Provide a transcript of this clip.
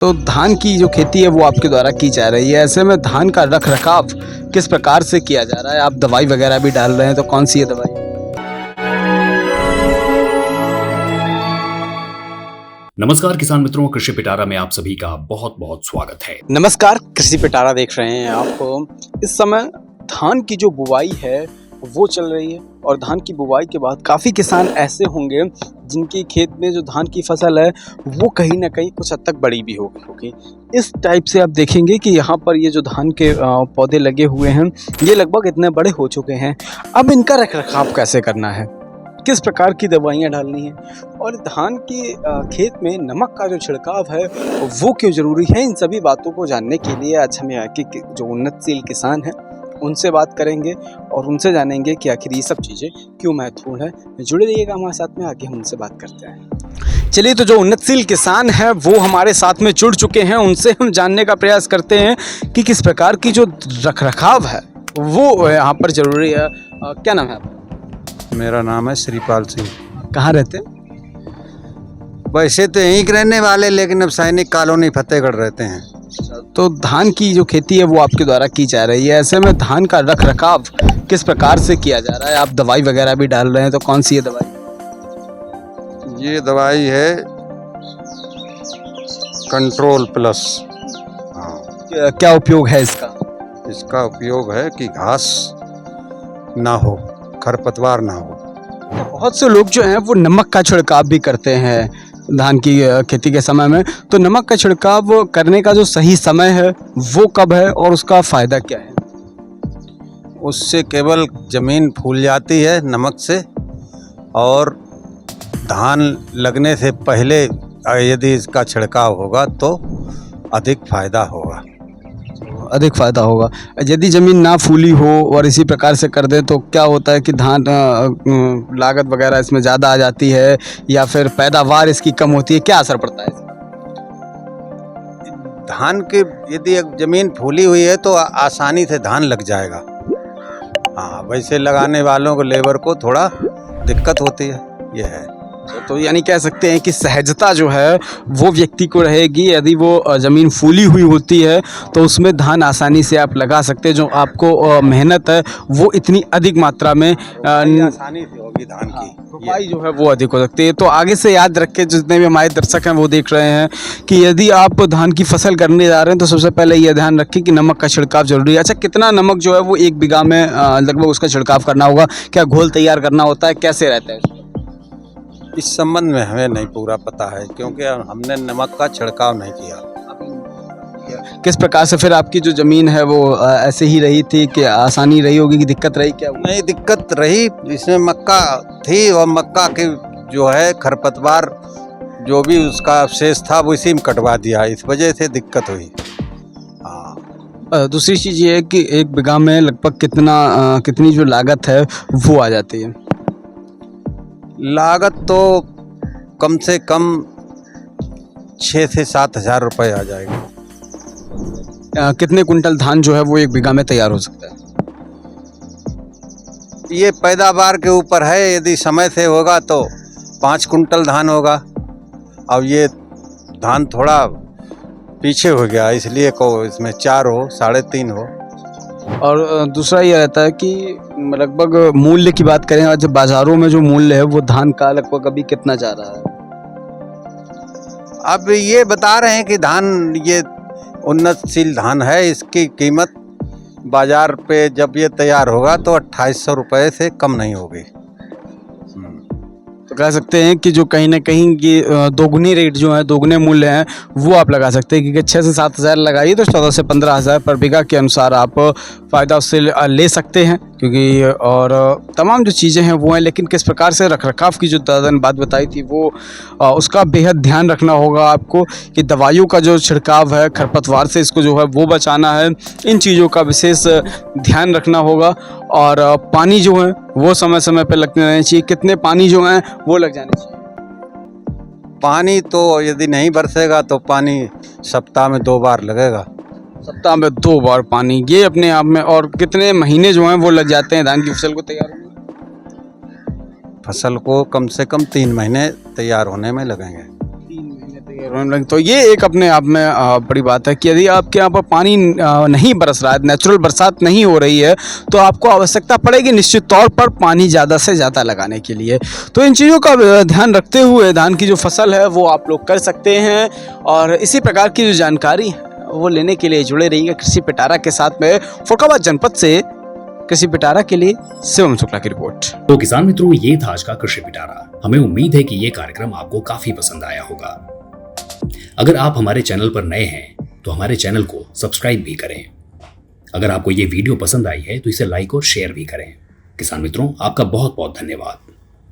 तो धान की जो खेती है वो आपके द्वारा की जा रही है। ऐसे में धान का रख रखाव किस प्रकार से किया जा रहा है? आप दवाई वगैरह भी डाल रहे हैं, तो कौन सी है दवाई? नमस्कार किसान मित्रों, कृषि पिटारा में आप सभी का बहुत बहुत स्वागत है। नमस्कार, कृषि पिटारा देख रहे हैं आप। इस समय धान की जो बुवाई है वो चल रही है और धान की बुवाई के बाद काफ़ी किसान ऐसे होंगे जिनकी खेत में जो धान की फसल है वो कहीं ना कहीं कुछ हद तक बड़ी भी होगी। इस टाइप से आप देखेंगे कि यहाँ पर ये जो धान के पौधे लगे हुए हैं ये लगभग इतने बड़े हो चुके हैं। अब इनका रखरखाव कैसे करना है, किस प्रकार की दवाइयाँ डालनी है और धान के खेत में नमक का जो छिड़काव है वो क्यों ज़रूरी है, इन सभी बातों को जानने के लिए आज हम यहाँ के जो उन्नतशील किसान हैं उनसे बात करेंगे और उनसे जानेंगे कि आखिर ये सब चीज़ें क्यों महत्वपूर्ण है। जुड़े रहिएगा हमारे साथ में, आगे हम उनसे बात करते हैं। चलिए, तो जो उन्नतशील किसान हैं वो हमारे साथ में जुड़ चुके हैं, उनसे हम जानने का प्रयास करते हैं कि किस प्रकार की जो रखरखाव है वो यहाँ पर ज़रूरी है। क्या नाम है आपका? मेरा नाम है श्रीपाल सिंह। कहाँ रहते हैं? वैसे तो यहीं के रहने वाले, लेकिन अब सैनिक कॉलोनी फतेहगढ़ रहते हैं। तो धान की जो खेती है वो आपके द्वारा की जा रही है। ऐसे में धान का रखरखाव किस प्रकार से किया जा रहा है? आप दवाई वगैरह भी डाल रहे हैं, तो कौन सी है दवाई? ये दवाई है कंट्रोल प्लस। हाँ, क्या उपयोग है इसका? इसका उपयोग है कि घास ना हो, खरपतवार ना हो। बहुत से लोग जो हैं वो नमक का छिड़काव भी करते हैं धान की खेती के समय में, तो नमक का छिड़काव करने का जो सही समय है वो कब है और उसका फ़ायदा क्या है? उससे केवल ज़मीन फूल जाती है नमक से, और धान लगने से पहले यदि इसका छिड़काव होगा तो अधिक फ़ायदा होगा। अधिक फ़ायदा होगा। यदि ज़मीन ना फूली हो और इसी प्रकार से कर दे तो क्या होता है कि धान लागत वगैरह इसमें ज़्यादा आ जाती है या फिर पैदावार इसकी कम होती है? क्या असर पड़ता है इसका? धान के यदि एक ज़मीन फूली हुई है तो आसानी से धान लग जाएगा। हाँ, वैसे लगाने वालों को, लेबर को थोड़ा दिक्कत होती है, ये है। तो यानी कह सकते हैं कि सहजता जो है वो व्यक्ति को रहेगी। यदि वो ज़मीन फूली हुई होती है तो उसमें धान आसानी से आप लगा सकते हैं। जो आपको मेहनत है वो इतनी अधिक मात्रा में आसानी से होगी धान की, रोपाई जो है वो अधिक हो सकती है। तो आगे से याद रखें, जितने भी हमारे दर्शक हैं वो देख रहे हैं कि यदि आप धान की फसल करने जा रहे हैं तो सबसे पहले ये ध्यान रखें कि नमक का छिड़काव जरूरी है। अच्छा, कितना नमक जो है वो 1 बीघा में लगभग उसका छिड़काव करना होगा? क्या घोल तैयार करना होता है, कैसे रहता है? इस संबंध में हमें नहीं पूरा पता है, क्योंकि हमने नमक का छिड़काव नहीं किया। किस प्रकार से फिर आपकी जो ज़मीन है वो ऐसे ही रही थी कि आसानी रही होगी कि दिक्कत रही? क्या नहीं दिक्कत रही, इसमें मक्का थी और मक्का के जो है खरपतवार जो भी उसका अवशेष था वो इसी में कटवा दिया, इस वजह से दिक्कत हुई। हाँ, दूसरी चीज़ ये है कि 1 बीघा में लगभग कितनी जो लागत है वो आ जाती है? लागत तो कम से कम 6 से 7 हज़ार रुपये आ जाएगा। कितने कुंटल धान जो है वो 1 बीघा में तैयार हो सकता है? ये पैदावार के ऊपर है, यदि समय से होगा तो 5 कुंटल धान होगा। अब ये धान थोड़ा पीछे हो गया, इसलिए को इसमें 4 हो, 3.5 हो। और दूसरा ये रहता है कि लगभग मूल्य की बात करें, आज बाज़ारों में जो मूल्य है वो धान का लगभग अभी कितना जा रहा है? अब ये बता रहे हैं कि धान ये उन्नतशील धान है, इसकी कीमत बाज़ार पे जब ये तैयार होगा तो 2800 रुपये से कम नहीं होगी। तो कह सकते हैं कि जो कहीं ना कहीं ये दोगुनी रेट जो है, दोगुने मूल्य हैं वो आप लगा सकते हैं, क्योंकि 6 से 7 हज़ार लगाइए तो 14 से 15 हज़ार पर बीघा के अनुसार आप फ़ायदा उससे ले सकते हैं। क्योंकि और तमाम जो चीज़ें हैं वो हैं, लेकिन किस प्रकार से रखरखाव की जो दादा ने बात बताई थी वो उसका बेहद ध्यान रखना होगा आपको कि दवाइयों का जो छिड़काव है, खरपतवार से इसको जो है वो बचाना है, इन चीज़ों का विशेष ध्यान रखना होगा। और पानी जो है वो समय समय पर लगने रहना चाहिए। कितने पानी जो हैं वो लग जाने चाहिए? पानी तो यदि नहीं बरसेगा तो पानी सप्ताह में 2 बार लगेगा। सप्ताह में 2 बार पानी, ये अपने आप में। और कितने महीने जो हैं वो लग जाते हैं धान की फसल को तैयार होने में? फसल को कम से कम 3 महीने तैयार होने में लगेंगे। 3 महीने तैयार तो ये एक अपने आप में बड़ी बात है कि यदि आपके यहाँ पर पानी नहीं बरस रहा है, नेचुरल बरसात नहीं हो रही है, तो आपको आवश्यकता पड़ेगी निश्चित तौर पर पानी ज़्यादा से ज़्यादा लगाने के लिए। तो इन चीज़ों का ध्यान रखते हुए धान की जो फसल है वो आप लोग कर सकते हैं, और इसी प्रकार की जो जानकारी है वो लेने के लिए जुड़े रहिएगा कृषि पिटारा के साथ में। फरुखाबाद जनपद से कृषि पिटारा के लिए शिवम शुक्ला की रिपोर्ट। तो किसान मित्रों, ये था आज का कृषि पिटारा। हमें उम्मीद है कि ये कार्यक्रम आपको काफी पसंद आया होगा। अगर आप हमारे चैनल पर नए हैं तो हमारे चैनल को सब्सक्राइब भी करें। अगर आपको ये वीडियो पसंद आई है तो इसे लाइक और शेयर भी करें। किसान मित्रों, आपका बहुत बहुत धन्यवाद।